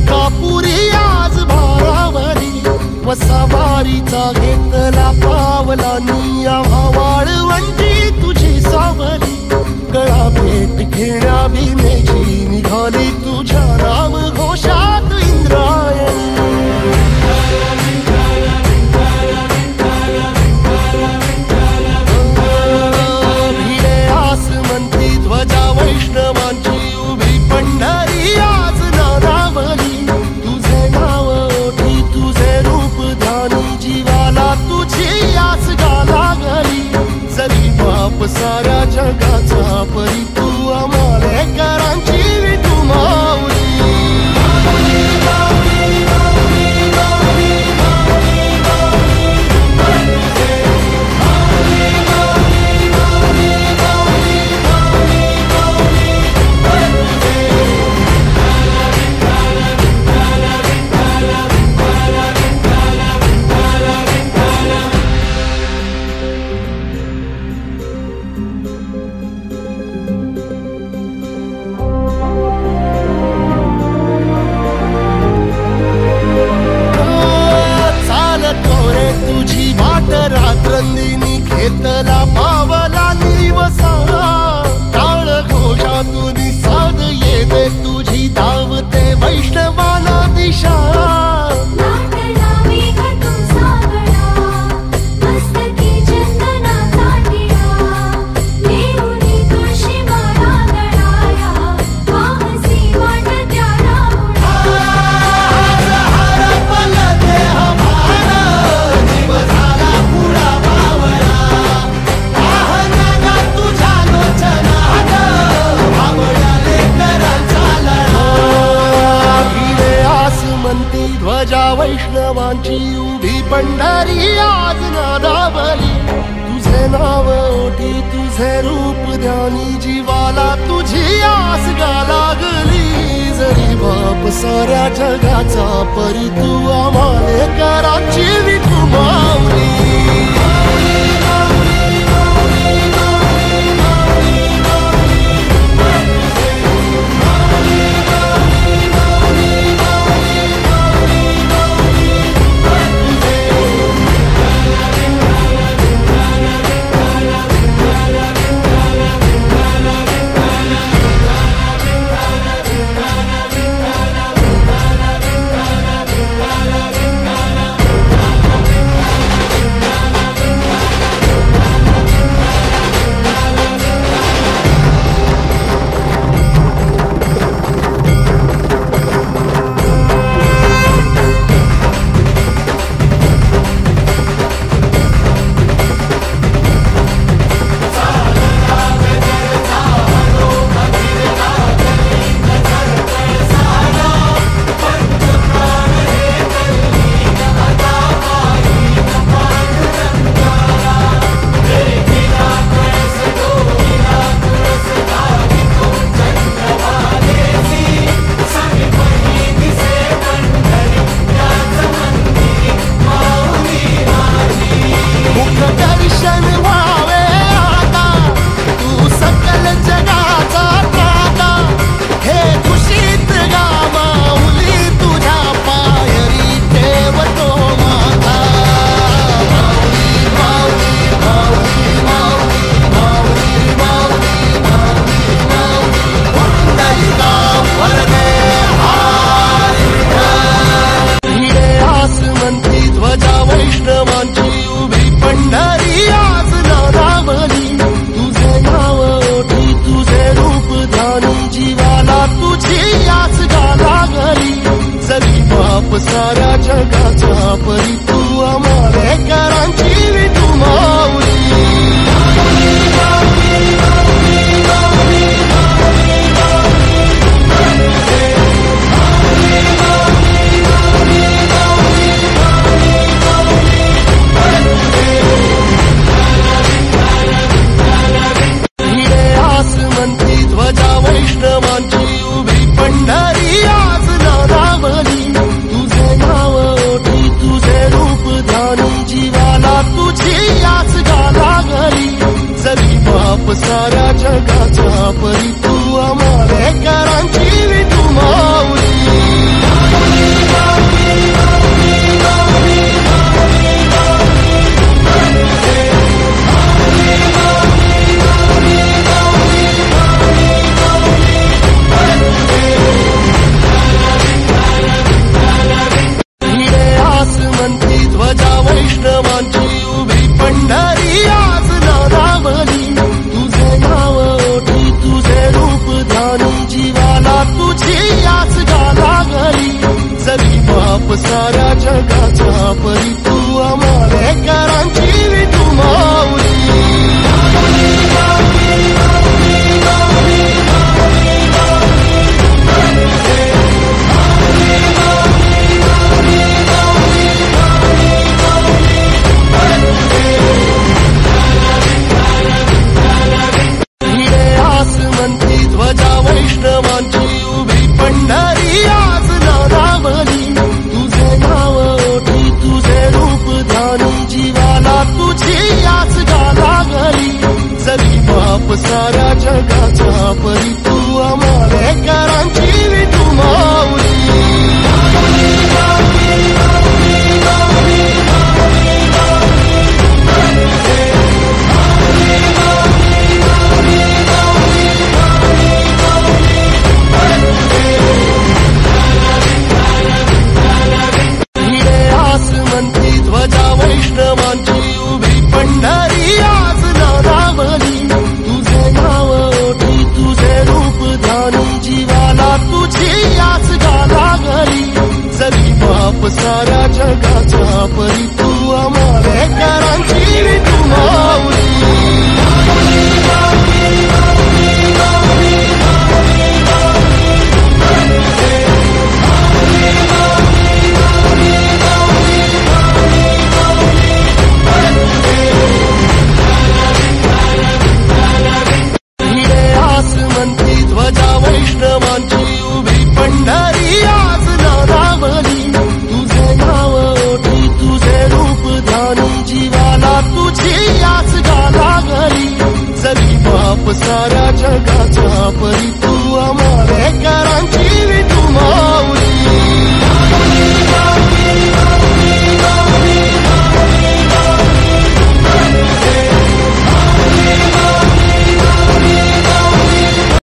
अंकापुरी आज भारावरी वसावारीचा घेतला पावला निया वाळवंटी तुझी सावली गळा भेट घेण्या भीमेची निघाली तुझ्या नाम घोषात इंद्रायणी भिडे आसमंती ध्वजा वैष्णवांची उभी पंढरी आज नादावली तुझे नाव ओठी तुझे रूप ध्यानी जीवाला तुझी आस गाला गली जरी बाप साऱ्या जगाचा परी तू आमालेकरांची विठू माऊली तुझी वाट रात्रंदिनी घेतला पावला निवसा टाळ घोषातून साध येते तुझी धावते वैष्णवाला दिशा ध्वजा वैष्णवांची उभी पंढरी आज नादावली तुझे नाव ओठी तुझे रूप ध्यानी जीवाला तुझी आस गा लागली जरी बाप साऱ्या जगाचा परी तू आमालेकरांची विठू माऊली साऱ्या जगाचा परी तू आमालेकरांची विठू माऊली भिडे आसमंती ध्वजा वैष्णवांची उभी पंढरी आज नादावली तुझे नाव ओठी तुझे रूप साऱ्या जगाचा परी तू